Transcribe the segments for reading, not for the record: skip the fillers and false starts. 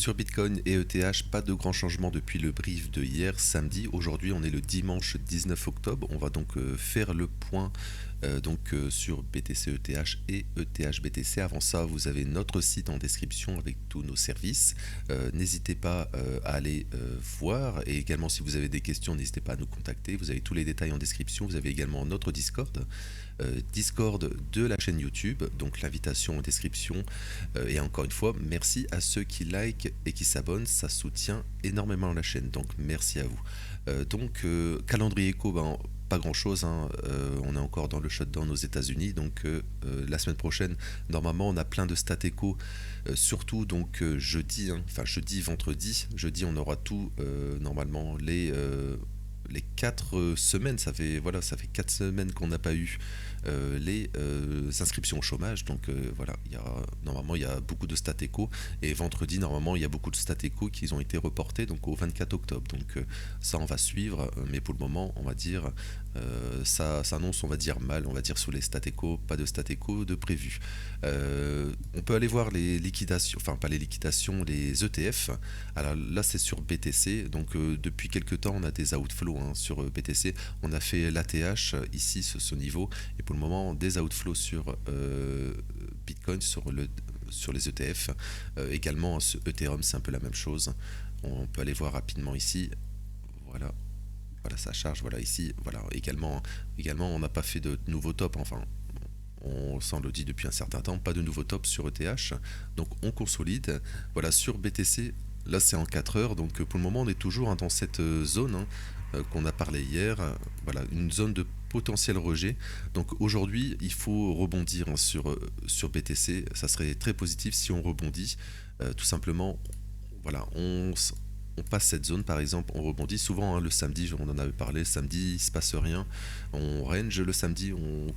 sur Bitcoin et ETH, pas de grands changements depuis le brief de hier, samedi. Aujourd'hui, on est le dimanche 19 octobre. On va donc faire le point sur BTC ETH et ETH BTC. Avant ça, vous avez notre site en description avec tous nos services. N'hésitez pas à aller voir. Et également, si vous avez des questions, n'hésitez pas à nous contacter. Vous avez tous les détails en description. Vous avez également notre Discord. Discord de la chaîne YouTube, donc l'invitation en description. Et encore une fois, merci à ceux qui like et qui s'abonnent, ça soutient énormément la chaîne, donc merci à vous. Calendrier éco, pas grand chose, hein. On est encore dans le shutdown aux États-Unis, donc la semaine prochaine, normalement, on a plein de stats éco, surtout donc jeudi, hein, enfin jeudi, vendredi. Jeudi, on aura tout, normalement, les 4 semaines, ça fait 4 semaines qu'on n'a pas eu les inscriptions au chômage, donc normalement il y a beaucoup de stats éco, et vendredi normalement il y a beaucoup de stats éco qui ont été reportés donc au 24 octobre, donc ça on va suivre, mais pour le moment on va dire ça s'annonce, on va dire mal, on va dire sous les stats éco, pas de stats éco de prévu. On peut aller voir les liquidations, enfin pas les liquidations, les ETF. Alors là c'est sur BTC, donc depuis quelques temps on a des outflows, hein, sur BTC. On a fait l'ATH ici, ce niveau, et pour le moment des outflows sur Bitcoin, sur les ETF. Également Ethereum, c'est un peu la même chose. On peut aller voir rapidement ici. Voilà. Voilà, ça charge, voilà ici, voilà, également on n'a pas fait de nouveau top, enfin on s'en le dit depuis un certain temps, pas de nouveau top sur ETH, donc on consolide. Voilà, sur BTC, là c'est en 4 heures, donc pour le moment on est toujours, hein, dans cette zone, hein, qu'on a parlé hier, voilà, une zone de potentiel rejet. Donc aujourd'hui il faut rebondir, hein, sur BTC, ça serait très positif si on rebondit, tout simplement. Voilà, on passe cette zone par exemple, on rebondit souvent, hein, le samedi, on en avait parlé, samedi il se passe rien, on range le samedi, on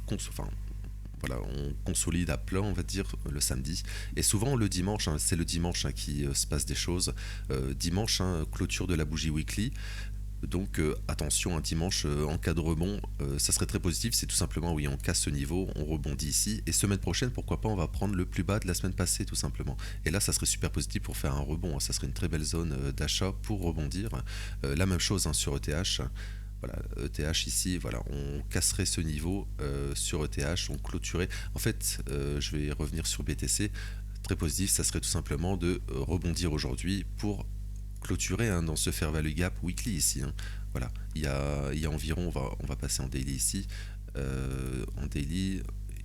consolide à plat, on va dire, le samedi. Et souvent le dimanche, hein, c'est le dimanche, hein, qui se passe des choses. Dimanche, hein, clôture de la bougie weekly. Donc attention, un dimanche, en cas de rebond, ça serait très positif. C'est tout simplement, oui, on casse ce niveau, on rebondit ici, et semaine prochaine, pourquoi pas, on va prendre le plus bas de la semaine passée, tout simplement. Et là ça serait super positif pour faire un rebond, hein. Ça serait une très belle zone d'achat pour rebondir. La même chose, hein, sur ETH. Voilà, ETH ici, voilà, on casserait ce niveau sur ETH, on clôturait. En fait, je vais revenir sur BTC. Très positif, ça serait tout simplement de rebondir aujourd'hui pour clôturer, hein, dans ce fair value gap weekly ici, hein. Voilà, il y a environ, on va passer en daily ici. En daily,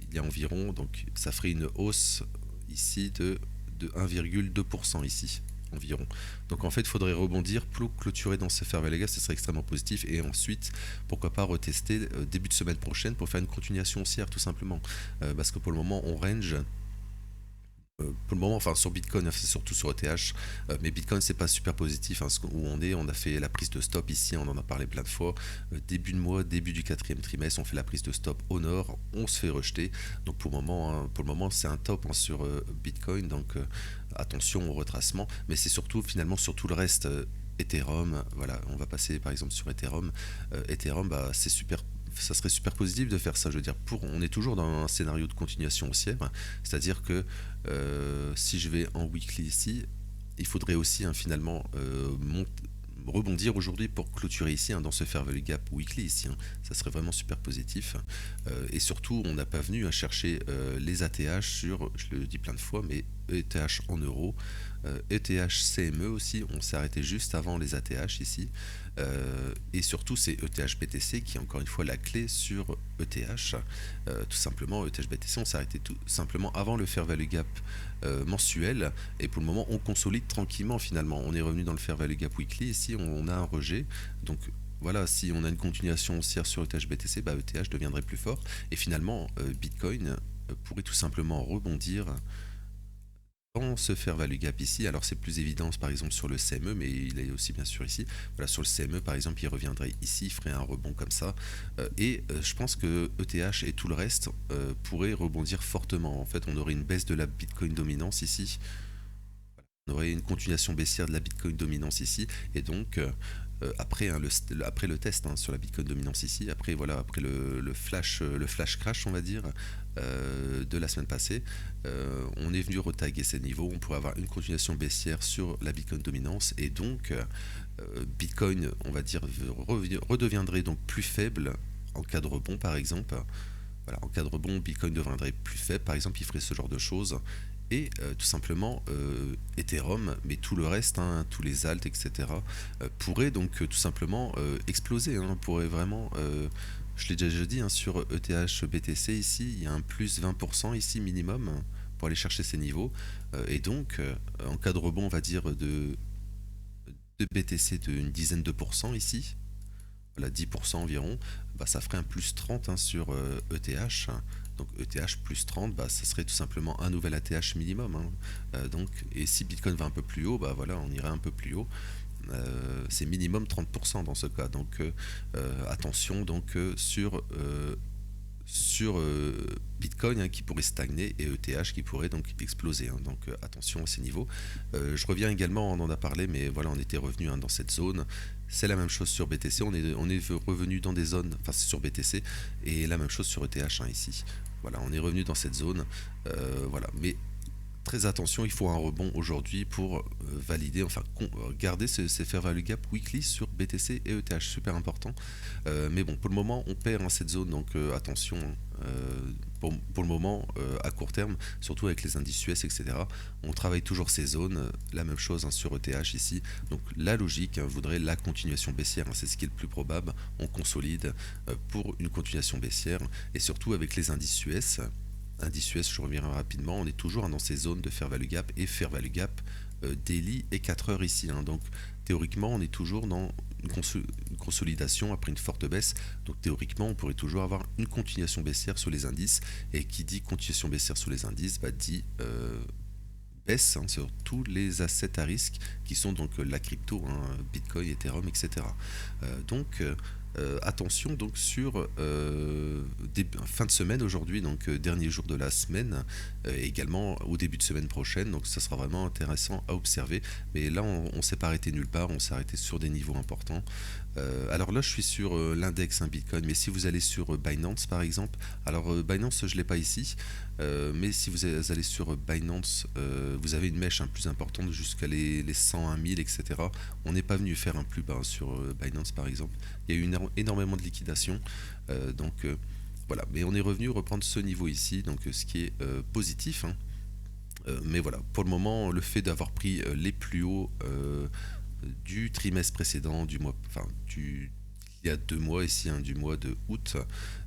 il y a environ, donc ça ferait une hausse ici de 1,2% ici environ. Donc en fait, il faudrait rebondir pour clôturer dans ce fair value gap, ce serait extrêmement positif, et ensuite pourquoi pas retester début de semaine prochaine pour faire une continuation haussière, tout simplement. Parce que pour le moment on range. Pour le moment, enfin sur Bitcoin, c'est surtout sur ETH, mais Bitcoin c'est pas super positif, hein, où on a fait la prise de stop ici, on en a parlé plein de fois. Début de mois, début du quatrième trimestre, on fait la prise de stop au nord, on se fait rejeter. Donc pour le moment c'est un top, hein, sur Bitcoin, donc attention au retracement, mais c'est surtout finalement sur tout le reste. Ethereum, voilà, on va passer par exemple sur Ethereum. Ethereum, c'est super, ça serait super positif de faire ça. Je veux dire, on est toujours dans un scénario de continuation haussière, c'est-à-dire que si je vais en weekly ici, il faudrait aussi, hein, finalement rebondir aujourd'hui pour clôturer ici, hein, dans ce fair value gap weekly ici, hein. Ça serait vraiment super positif. Et surtout, on n'a pas venu à chercher les ATH sur, je le dis plein de fois, mais ETH en euros, ETH CME aussi, on s'est arrêté juste avant les ATH ici. Et surtout c'est ETH BTC qui est encore une fois la clé sur ETH. Tout simplement, ETH BTC, on s'est arrêté tout simplement avant le fair value gap mensuel, et pour le moment on consolide tranquillement. Finalement on est revenu dans le fair value gap weekly, ici on a un rejet, donc voilà, si on a une continuation haussière sur ETH BTC, ETH deviendrait plus fort, et finalement Bitcoin pourrait tout simplement rebondir dans ce fair value gap ici. Alors c'est plus évident par exemple sur le CME, mais il est aussi bien sûr ici. Voilà, sur le CME par exemple, il reviendrait ici, il ferait un rebond comme ça, et je pense que ETH et tout le reste pourraient rebondir fortement. En fait, on aurait une baisse de la Bitcoin dominance ici, on aurait une continuation baissière de la Bitcoin dominance ici, et donc après, hein, après le test, hein, sur la Bitcoin dominance ici, après voilà, après le flash crash, on va dire, de la semaine passée, on est venu retaguer ces niveaux. On pourrait avoir une continuation baissière sur la Bitcoin dominance, et donc Bitcoin, on va dire, redeviendrait donc plus faible en cas de rebond, par exemple. Voilà, en cas de rebond, Bitcoin deviendrait plus faible, par exemple, il ferait ce genre de choses. Et tout simplement, Ethereum, mais tout le reste, hein, tous les alts, etc., pourraient donc tout simplement exploser. Hein, pourrait vraiment, je l'ai déjà dit, hein, sur ETH BTC ici, il y a un plus 20% ici minimum, hein, pour aller chercher ces niveaux. Et donc, en cas de rebond, on va dire de BTC d'une dizaine de pourcents ici, voilà, 10% environ, bah, ça ferait un plus 30, hein, sur ETH. Donc ETH plus 30, bah, ça serait tout simplement un nouvel ATH minimum, hein. Donc, et si Bitcoin va un peu plus haut, bah voilà, on irait un peu plus haut. C'est minimum 30% dans ce cas. Donc attention donc sur Bitcoin, hein, qui pourrait stagner, et ETH qui pourrait donc exploser, hein. Donc attention à ces niveaux. Je reviens également, on en a parlé, mais voilà, on était revenu, hein, dans cette zone. C'est la même chose sur BTC, on est revenu dans des zones, enfin c'est sur BTC, et la même chose sur ETH, hein, ici. Voilà, on est revenu dans cette zone. Voilà, mais très attention, il faut un rebond aujourd'hui pour valider, enfin garder ces fair value gap weekly sur BTC et ETH, super important. Mais bon, pour le moment, on perd, hein, cette zone, donc attention, hein. Pour le moment, à court terme, surtout avec les indices US, etc., on travaille toujours ces zones, la même chose, hein, sur ETH ici. Donc la logique, hein, voudrait la continuation baissière, hein, c'est ce qui est le plus probable. On consolide pour une continuation baissière, et surtout avec les indices US. Indice US, je reviendrai rapidement, on est toujours, hein, dans ces zones de fair value gap, et fair value gap daily et 4 heures ici, hein. Donc théoriquement, on est toujours dans une consolidation après une forte baisse. Donc théoriquement, on pourrait toujours avoir une continuation baissière sur les indices, et qui dit continuation baissière sur les indices, bah, dit baisse, hein, sur tous les assets à risque qui sont donc la crypto, hein, Bitcoin, Ethereum, etc. Donc attention donc sur fin de semaine aujourd'hui, donc dernier jour de la semaine, et également au début de semaine prochaine. Donc ça sera vraiment intéressant à observer. Mais là, on s'est pas arrêté nulle part, on s'est arrêté sur des niveaux importants. Alors là, je suis sur l'index, hein, Bitcoin, mais si vous allez sur Binance par exemple, alors Binance, je l'ai pas ici, mais si vous allez sur Binance, vous avez une mèche, hein, plus importante jusqu'à les 101 000, etc. On n'est pas venu faire un plus bas sur Binance par exemple. Il y a eu énormément de liquidations, donc voilà. Mais on est revenu reprendre ce niveau ici, donc ce qui est positif, hein. Mais voilà, pour le moment, le fait d'avoir pris les plus hauts du trimestre précédent, du mois, enfin il y a 2 mois ici, hein, du mois de août,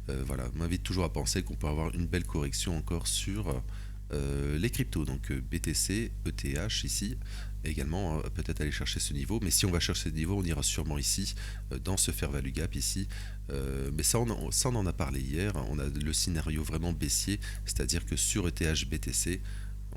voilà, m'invite toujours à penser qu'on peut avoir une belle correction encore sur les cryptos, donc BTC, ETH ici, et également peut-être aller chercher ce niveau. Mais si on va chercher ce niveau, on ira sûrement ici, dans ce fair value gap ici. Mais ça, on en a parlé hier. On a le scénario vraiment baissier, c'est-à-dire que sur ETH BTC,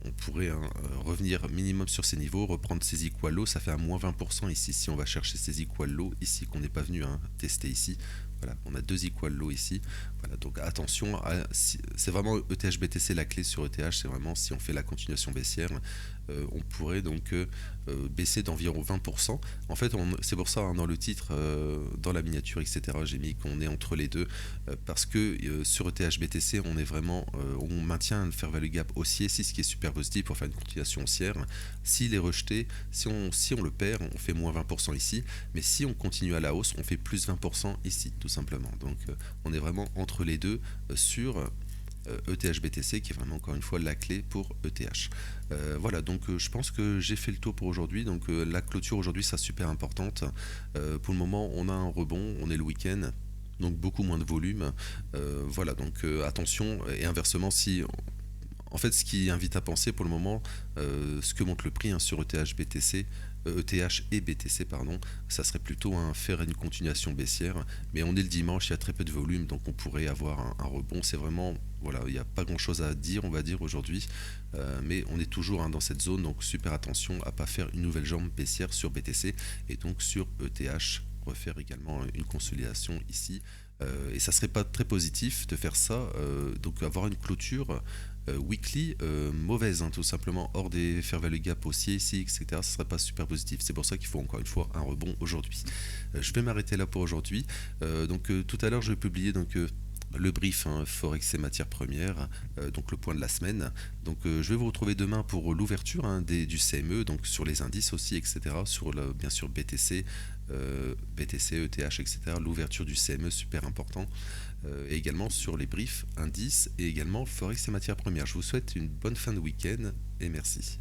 on pourrait, hein, revenir minimum sur ces niveaux, reprendre ces equal lows, ça fait un moins 20% ici si on va chercher ces equal lows ici qu'on n'est pas venu, hein, tester ici. Voilà, on a 2 equal lows ici. Voilà, donc attention, c'est vraiment ETH BTC la clé sur ETH, c'est vraiment si on fait la continuation baissière, on pourrait donc baisser d'environ 20%. En fait, c'est pour ça, hein, dans le titre, dans la miniature, etc., j'ai mis qu'on est entre les deux, parce que sur ETH BTC, on est vraiment, on maintient le fair value gap haussier, si ce qui est super positif pour faire une continuation haussière. S'il est rejeté, si on le perd, on fait moins 20% ici, mais si on continue à la hausse, on fait plus 20% ici, tout simplement. Donc on est vraiment entre les deux sur ETH BTC, qui est vraiment encore une fois la clé pour ETH. Voilà, donc je pense que j'ai fait le tour pour aujourd'hui. Donc la clôture aujourd'hui sera super importante. Pour le moment, on a un rebond, on est le week-end, donc beaucoup moins de volume. Voilà, donc attention, et inversement, si en fait, ce qui invite à penser pour le moment, ce que montre le prix, hein, sur ETH BTC, ETH et BTC, pardon, ça serait plutôt faire une continuation baissière. Mais on est le dimanche, il y a très peu de volume, donc on pourrait avoir un rebond. C'est vraiment, voilà, il n'y a pas grand chose à dire, on va dire, aujourd'hui. Mais on est toujours, hein, dans cette zone, donc super attention à ne pas faire une nouvelle jambe baissière sur BTC, et donc sur ETH, refaire également une consolidation ici. Et ça serait pas très positif de faire ça, donc avoir une clôture weekly mauvaise, hein, tout simplement, hors des fair value gap haussiers ici, etc. Ce serait pas super positif. C'est pour ça qu'il faut encore une fois un rebond aujourd'hui. Je vais m'arrêter là pour aujourd'hui. Tout à l'heure, je vais publier le brief, hein, Forex et matières premières, donc le point de la semaine. Je vais vous retrouver demain pour l'ouverture, hein, du CME, donc sur les indices aussi, etc. Sur bien sûr BTC, BTC, ETH, etc. L'ouverture du CME, super important. Et également sur les briefs, indices et également Forex et matières premières. Je vous souhaite une bonne fin de week-end et merci.